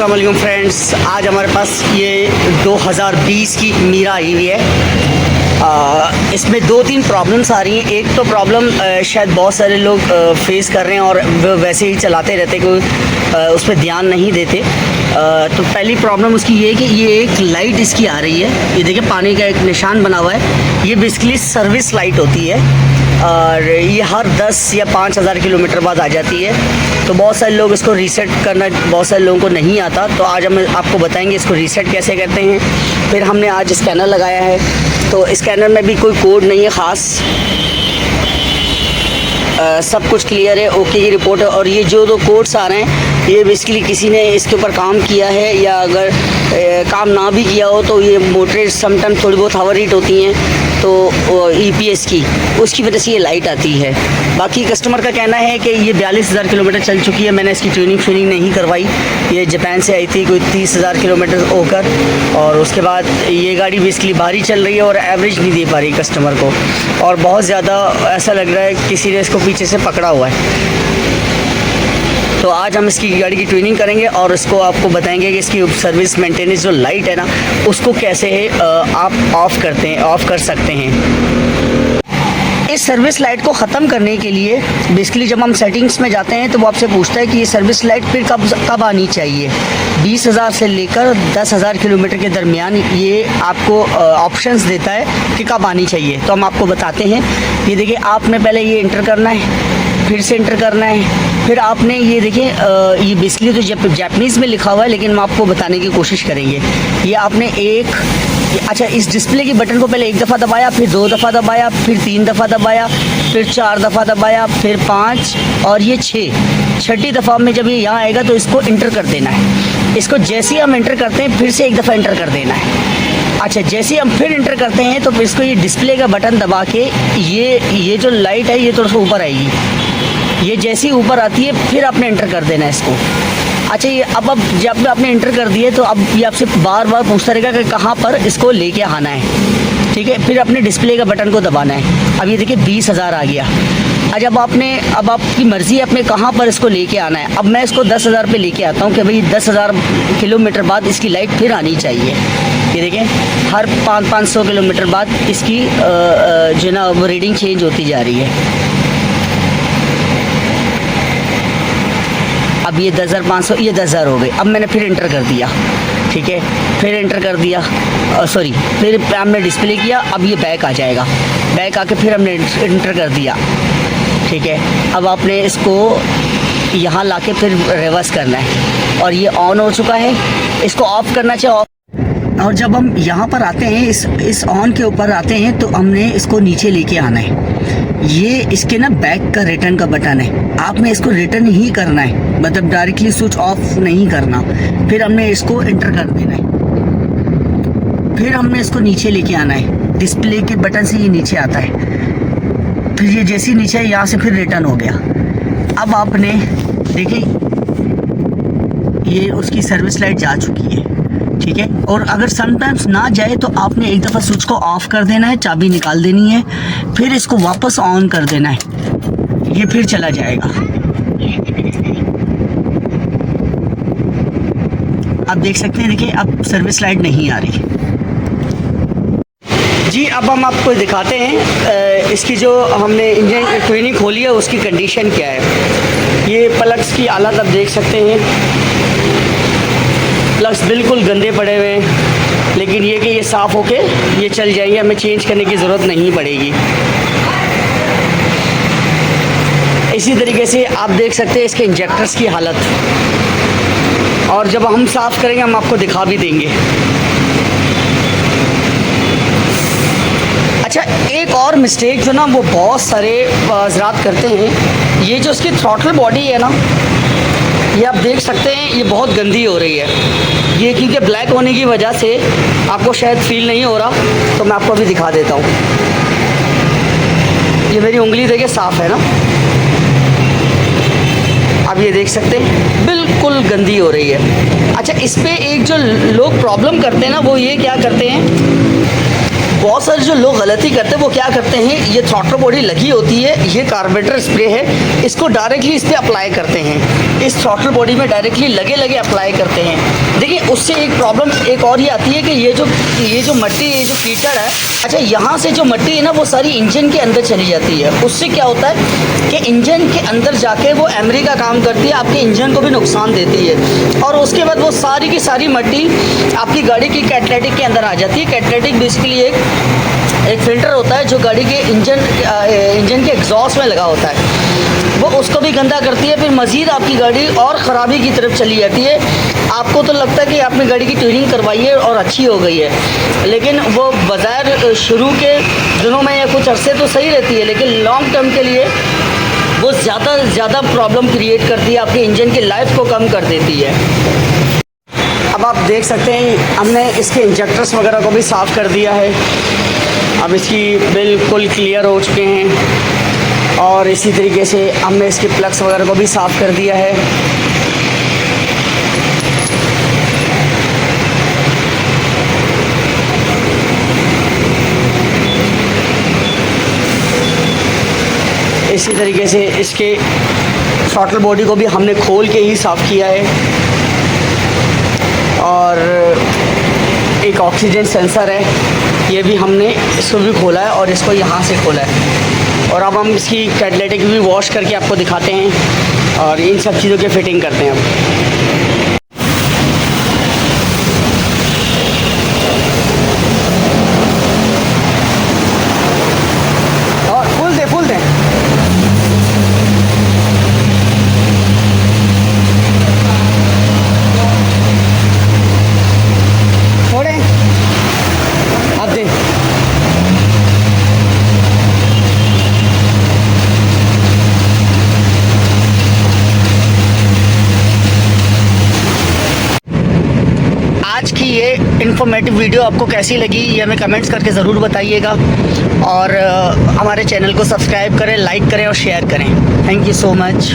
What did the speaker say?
अस्सलाम वालेकुम फ्रेंड्स, आज हमारे पास ये 2020 की मीरा आई हुई है। इसमें दो तीन प्रॉब्लम्स आ रही हैं। एक तो प्रॉब्लम शायद बहुत सारे लोग फेस कर रहे हैं और वो वैसे ही चलाते रहते, कोई उस पर ध्यान नहीं देते। तो पहली प्रॉब्लम उसकी ये है कि ये एक लाइट इसकी आ रही है, ये देखिए पानी का एक निशान बना हुआ है। ये बेसिकली सर्विस लाइट होती है और ये हर 10 या 5,000 किलोमीटर बाद आ जाती है। तो बहुत सारे लोग इसको रीसेट करना, बहुत सारे लोगों को नहीं आता, तो आज हम आपको बताएंगे इसको रीसेट कैसे करते हैं। फिर हमने आज स्कैनर लगाया है, तो स्कैनर में भी कोई कोड नहीं है ख़ास, सब कुछ क्लियर है, ओके की रिपोर्ट है। और ये जो दो कोड्स आ रहे हैं ये बेसिकली किसी ने इसके ऊपर काम किया है, या अगर काम ना भी किया हो तो ये मोटरें समटाइम थोड़ी बहुत हवा हीट होती हैं, तो EPS की उसकी वजह से ये लाइट आती है। बाकी कस्टमर का कहना है कि ये 42,000 किलोमीटर चल चुकी है, मैंने इसकी ट्यूनिंग नहीं करवाई। ये जापान से आई थी कोई 30,000 किलोमीटर होकर, और उसके बाद ये गाड़ी बेसिकली भारी चल रही है और एवरेज नहीं दे पा रही कस्टमर को, और बहुत ज़्यादा ऐसा लग रहा है किसी ने इसको पीछे से पकड़ा हुआ है। तो आज हम इसकी गाड़ी की ट्यूनिंग करेंगे और इसको आपको बताएंगे कि इसकी सर्विस मेंटेनेंस जो लाइट है ना, उसको कैसे आप ऑफ़ कर सकते हैं। इस सर्विस लाइट को ख़त्म करने के लिए बेसिकली जब हम सेटिंग्स में जाते हैं तो वो आपसे पूछता है कि ये सर्विस लाइट फिर कब आनी चाहिए। 20,000 से लेकर 10,000 किलोमीटर के दरमियान ये आपको ऑप्शंस देता है कि कब आनी चाहिए। तो हम आपको बताते हैं। ये देखिए, आपने पहले ये इंटर करना है, फिर से इंटर करना है, फिर आपने ये देखिए ये बेसिकली तो जापानीज़ में लिखा हुआ है, लेकिन हम आपको बताने की कोशिश करेंगे। ये आपने इस डिस्प्ले के बटन को पहले एक दफ़ा दबाया, फिर 2 दफ़ा दबाया, फिर 3 दफ़ा दबाया, फिर 4 दफ़ा दबाया, फिर 5 और ये 6ठी दफ़ा में जब ये यहाँ आएगा तो इसको इंटर कर देना है। इसको जैसे ही हम इंटर करते हैं फिर से एक दफ़ा इंटर कर देना है। अच्छा, जैसे ही हम फिर इंटर करते हैं तो इसको ये डिस्प्ले का बटन दबा के ये जो लाइट है ये थोड़ा सा ऊपर आएगी। ये जैसे ही ऊपर आती है फिर आपने इंटर कर देना है इसको। अच्छा, ये अब जब आपने इंटर कर दिए तो अब ये आपसे बार बार पूछता रहेगा कि कहाँ पर इसको लेके आना है। ठीक है, फिर अपने डिस्प्ले का बटन को दबाना है। अब ये देखिए 20,000 आ गया। अब आपकी मर्ज़ी है अपने कहाँ पर इसको लेके आना है। अब मैं इसको 10,000 पे लेके आता हूँ कि भाई 10,000 किलोमीटर बाद इसकी लाइट फिर आनी चाहिए। ये देखें, हर 500 किलोमीटर बाद इसकी जो ना वो रीडिंग चेंज होती जा रही है। अब ये 10,500, ये 10,000 हो गए। अब मैंने फिर इंटर कर दिया, ठीक है, फिर इंटर कर दिया, फिर हमने डिस्प्ले किया। अब ये बैक आ जाएगा, बैक आके फिर हमने इंटर कर दिया, ठीक है। अब आपने इसको यहाँ लाके फिर रिवर्स करना है, और ये ऑन हो चुका है। इसको ऑफ करना चाहिए, ऑफ। और जब हम यहाँ पर आते हैं, इस ऑन के ऊपर आते हैं, तो हमने इसको नीचे लेके आना है। ये इसके ना बैक का रिटर्न का बटन है, आपने इसको रिटर्न ही करना है, मतलब डायरेक्टली स्विच ऑफ नहीं करना। फिर हमने इसको इंटर कर देना है, फिर हमने इसको नीचे लेके आना है। डिस्प्ले के बटन से ये नीचे आता है, फिर ये जैसे नीचे है यहाँ से फिर रिटर्न हो गया। अब आपने देखिए ये उसकी सर्विस लाइट जा चुकी है, ठीक है। और अगर समटाइम्स ना जाए तो आपने एक दफ़ा स्विच को ऑफ कर देना है, चाबी निकाल देनी है, फिर इसको वापस ऑन कर देना है, ये फिर चला जाएगा। आप देख सकते हैं, देखिए अब सर्विस लाइट नहीं आ रही जी। अब हम आपको दिखाते हैं इसकी जो हमने इंजन ट्यूनिंग खोली है उसकी कंडीशन क्या है। ये प्लग्स की हालत आप देख सकते हैं, प्लग्स बिल्कुल गंदे पड़े हुए हैं, लेकिन ये कि ये साफ़ होके ये चल जाएंगे, हमें चेंज करने की ज़रूरत नहीं पड़ेगी। इसी तरीके से आप देख सकते हैं इसके इंजेक्टर्स की हालत, और जब हम साफ़ करेंगे हम आपको दिखा भी देंगे। अच्छा, एक और मिस्टेक जो ना वो बहुत सारे हज़रात करते हैं, ये जो इसकी थ्रॉटल बॉडी है ना, ये आप देख सकते हैं ये बहुत गंदी हो रही है। ये क्योंकि ब्लैक होने की वजह से आपको शायद फील नहीं हो रहा, तो मैं आपको अभी दिखा देता हूँ। ये मेरी उंगली देखिए साफ़ है ना, अब ये देख सकते हैं बिल्कुल गंदी हो रही है। अच्छा, इस पर एक जो लोग प्रॉब्लम करते हैं ना, वो ये क्या करते हैं, बहुत सारे जो लोग गलती करते हैं वो क्या करते हैं, ये थ्रॉटल बॉडी लगी होती है, ये कार्बोरेटर स्प्रे है, इसको डायरेक्टली इस पर अप्लाई करते हैं, इस थ्रॉटल बॉडी में डायरेक्टली लगे लगे अप्लाई करते हैं। देखिए उससे एक प्रॉब्लम एक और ये आती है कि ये जो मट्टी, ये जो कीचड़ है, अच्छा यहाँ से जो मट्टी है ना वो सारी इंजन के अंदर चली जाती है। उससे क्या होता है कि इंजन के अंदर जाके वो एमरी का काम करती है, आपके इंजन को भी नुकसान देती है, और उसके बाद वो सारी की सारी मट्टी आपकी गाड़ी की कैटलाइटिक के अंदर आ जाती है। कैटलाइटिक बेसिकली एक फ़िल्टर होता है जो गाड़ी के इंजन के एग्जॉस्ट में लगा होता है, वो उसको भी गंदा करती है। फिर मज़ीद आपकी गाड़ी और ख़राबी की तरफ चली जाती है। आपको तो लगता है कि आपने गाड़ी की ट्यूनिंग करवाई है और अच्छी हो गई है, लेकिन वो बज़ाहिर शुरू के दिनों में या कुछ अरसे तो सही रहती है, लेकिन लॉन्ग टर्म के लिए वो ज़्यादा प्रॉब्लम क्रिएट करती है, आपके इंजन की लाइफ को कम कर देती है। अब आप देख सकते हैं हमने इसके इंजेक्टर्स वगैरह को भी साफ़ कर दिया है, अब इसकी बिल्कुल क्लियर हो चुके हैं, और इसी तरीके से हमने इसके प्लग्स वगैरह को भी साफ़ कर दिया है। इसी तरीके से इसके थ्रॉटल बॉडी को भी हमने खोल के ही साफ़ किया है, और एक ऑक्सीजन सेंसर है, ये भी हमने इसको भी खोला है और इसको यहाँ से खोला है। और अब हम इसकी कैटलाइटिक भी वॉश करके आपको दिखाते हैं और इन सब चीज़ों की फ़िटिंग करते हैं अब। आज की ये इन्फॉर्मेटिव वीडियो आपको कैसी लगी ये हमें कमेंट्स करके ज़रूर बताइएगा, और हमारे चैनल को सब्सक्राइब करें, लाइक करें और शेयर करें। Thank you so much.